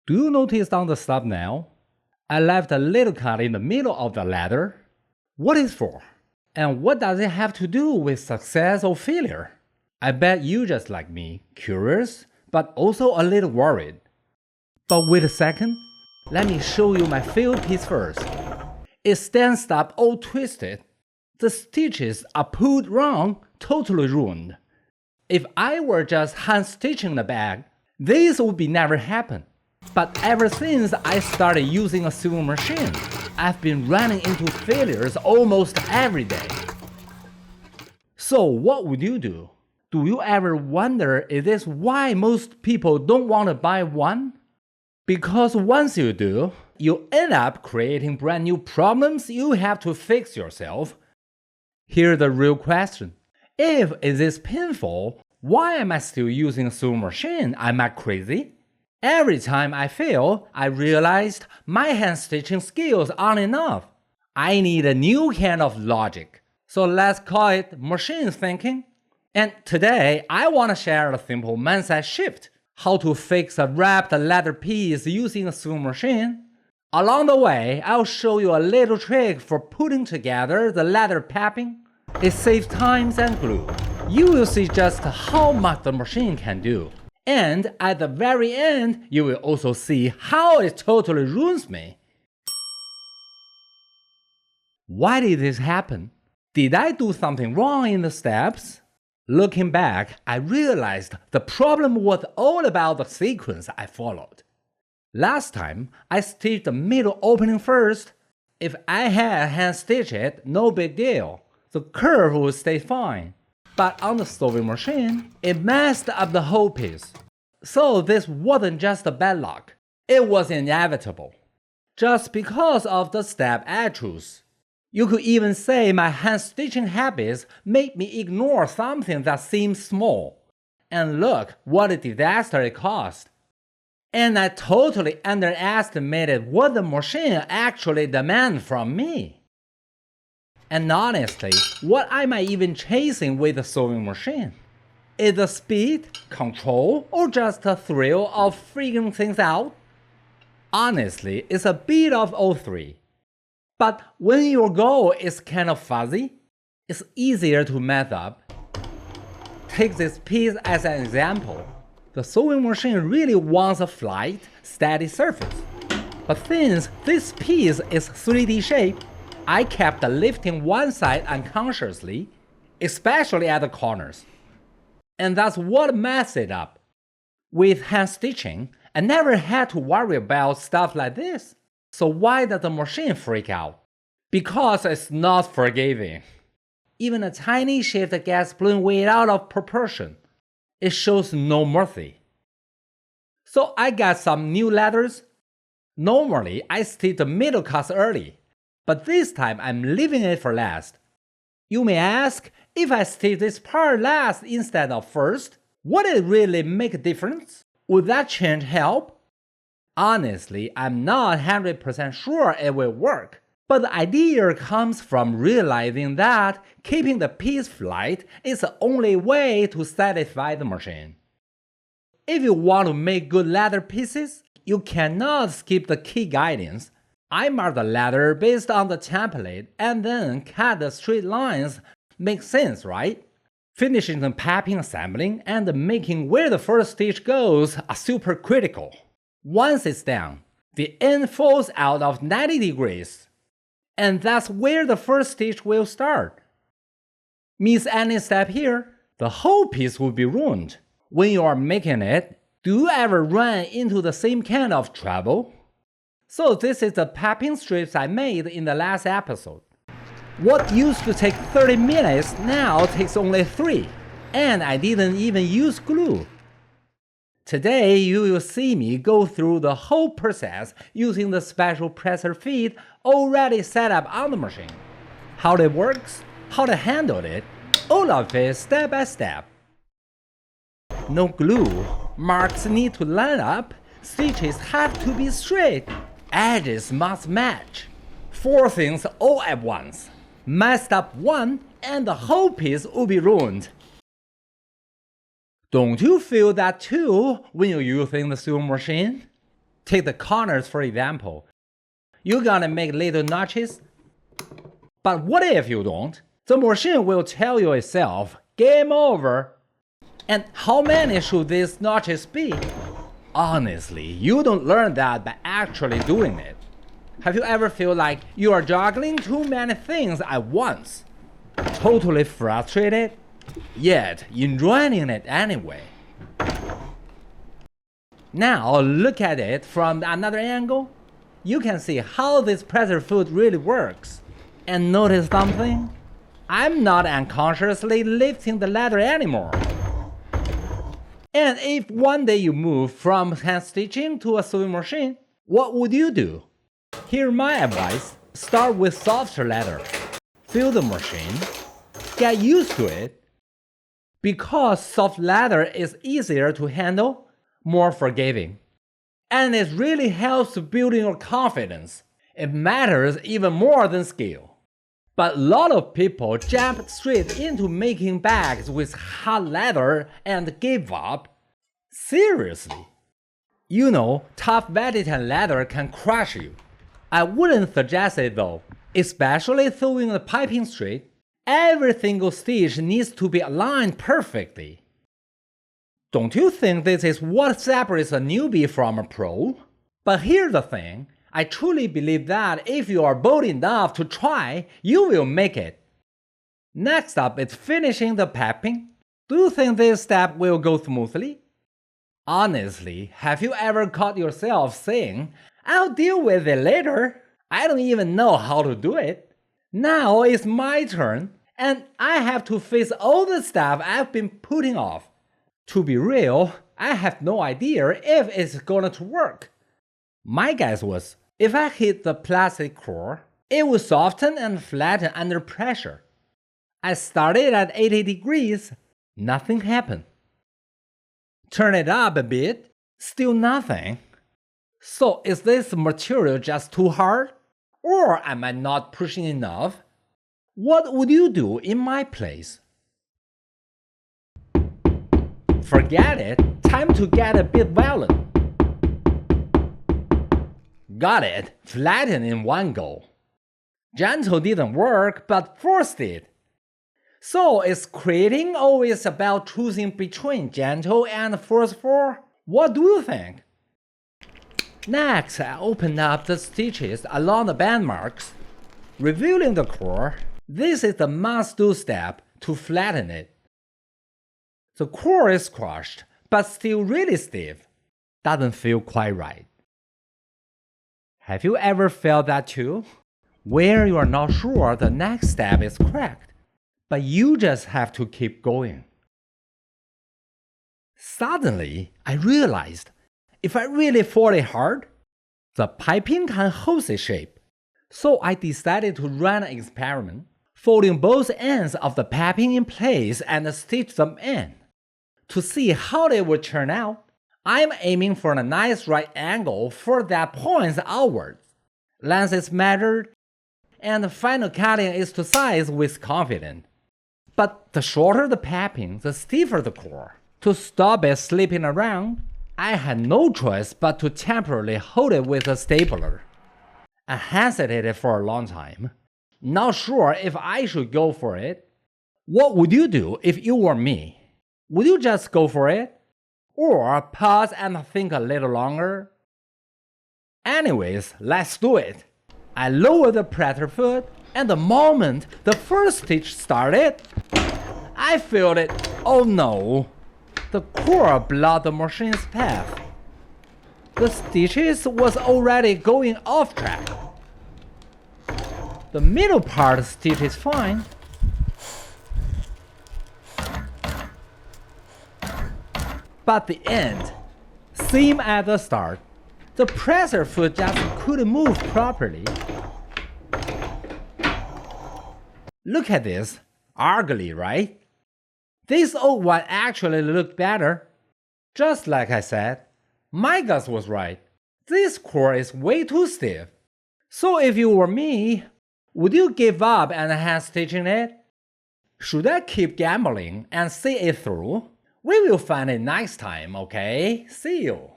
Do you notice on the thumbnail? I left a little cut in the middle of the letter. What is for? And what does it have to do with success or failure? I bet you just like me, curious, but also a little worried. But wait a second, let me show you my failed piece first. It stands up all twisted. The stitches are pulled wrong, totally ruined. If I were just hand stitching the bag, this would be never happen. But ever since I started using a sewing machine, I've been running into failures almost every day. So what would you do? Do you ever wonder, is this why most people don't want to buy one? Because once you do, you end up creating brand new problems you have to fix yourself. Here's the real question. If it is painful, why am I still using a sewing machine? Am I crazy? Every time I fail, I realized my hand stitching skills aren't enough. I need a new kind of logic. So let's call it machine thinking. And today, I want to share a simple mindset shift. How to fix a wrapped leather piece using a sewing machine. Along the way, I'll show you a little trick for putting together the leather papping. It saves time and glue. You will see just how much the machine can do. And at the very end, you will also see how it totally ruins me. Why did this happen? Did I do something wrong in the steps? Looking back, I realized the problem was all about the sequence I followed. Last time, I stitched the middle opening first. If I had hand stitched it, no big deal. The curve would stay fine. But on the sewing machine, it messed up the whole piece. So this wasn't just a bad luck. It was inevitable. Just because of the step I chose. You could even say my hand stitching habits made me ignore something that seems small. And look what a disaster it caused. And I totally underestimated what the machine actually demanded from me. And honestly, what am I even chasing with the sewing machine? Is the speed, control, or just the thrill of figuring things out? Honestly, it's a bit of all three. But when your goal is kind of fuzzy, it's easier to mess up. Take this piece as an example. The sewing machine really wants a flat, steady surface. But since this piece is 3D shaped, I kept lifting one side unconsciously, especially at the corners. And that's what messed it up. With hand stitching, I never had to worry about stuff like this. So why does the machine freak out? Because it's not forgiving. Even a tiny shift gets blown way out of proportion. It shows no mercy. So I got some new letters. Normally, I stitch the middle cuts early, but this time I'm leaving it for last. You may ask, if I stitch this part last instead of first, would it really make a difference? Would that change help? Honestly, I'm not 100% sure it will work, but the idea comes from realizing that keeping the piece flat is the only way to satisfy the machine. If you want to make good leather pieces, you cannot skip the key guidance. I mark the leather based on the template and then cut the straight lines. Makes sense, right? Finishing the papping assembling and making where the first stitch goes are super critical. Once it's done, the end falls out of 90 degrees. And that's where the first stitch will start. Miss any step here, the whole piece will be ruined. When you are making it, do you ever run into the same kind of trouble? So this is the papping strips I made in the last episode. What used to take 30 minutes now takes only 3, and I didn't even use glue. Today you will see me go through the whole process using the special presser feed already set up on the machine. How it works, how to handle it, all of it step by step. No glue, marks need to line up, stitches have to be straight, edges must match. 4 things all at once. Messed up one and the whole piece will be ruined. Don't you feel that too when you're using the sewing machine? Take the corners for example. You're gonna make little notches. But what if you don't? The machine will tell you itself, game over. And how many should these notches be? Honestly, you don't learn that by actually doing it. Have you ever felt like you are juggling too many things at once? Totally frustrated, yet enjoying it anyway. Now look at it from another angle. You can see how this pressure foot really works. And notice something? I'm not unconsciously lifting the ladder anymore. And if one day you move from hand stitching to a sewing machine, what would you do? Here's my advice. Start with softer leather. Feel the machine. Get used to it. Because soft leather is easier to handle, more forgiving. And it really helps to build your confidence. It matters even more than skill. But a lot of people jump straight into making bags with hard leather and give up. Seriously. You know, tough velvet leather can crush you. I wouldn't suggest it though, especially sewing the piping straight. Every single stitch needs to be aligned perfectly. Don't you think this is what separates a newbie from a pro? But here's the thing, I truly believe that if you are bold enough to try, you will make it. Next up is finishing the piping. Do you think this step will go smoothly? Honestly, have you ever caught yourself saying, I'll deal with it later. I don't even know how to do it. Now it's my turn, and I have to face all the stuff I've been putting off. To be real, I have no idea if it's going to work. My guess was, if I hit the plastic core, it would soften and flatten under pressure. I started at 80 degrees, nothing happened. Turn it up a bit, still nothing. So is this material just too hard? Or am I not pushing enough? What would you do in my place? Forget it, time to get a bit violent. Got it, flatten in one go. Gentle didn't work, but force did. So is creating always about choosing between gentle and forceful? What do you think? Next, I opened up the stitches along the band marks. Revealing the core, this is the must-do step to flatten it. The core is crushed, but still really stiff. Doesn't feel quite right. Have you ever felt that too? Where you are not sure the next step is correct, but you just have to keep going. Suddenly, I realized if I really fold it hard, the piping can hold its shape. So I decided to run an experiment, folding both ends of the piping in place and stitch them in. To see how they would turn out, I'm aiming for a nice right angle for that points outwards. Length is measured, and the final cutting is to size with confidence. But the shorter the piping, the stiffer the core. To stop it slipping around, I had no choice but to temporarily hold it with a stapler. I hesitated for a long time, not sure if I should go for it. What would you do if you were me? Would you just go for it? Or pause and think a little longer? Anyways, let's do it. I lowered the pressure foot, and the moment the first stitch started, I felt it. Oh no! The core blocked the machine's path. The stitches was already going off track. The middle part stitch is fine. But the end, same at the start, the pressure foot just couldn't move properly. Look at this, ugly, right? This old one actually looked better. Just like I said, my guess was right. This core is way too stiff. So if you were me, would you give up and hand stitching it? Should I keep gambling and see it through? We will find it next time, okay? See you.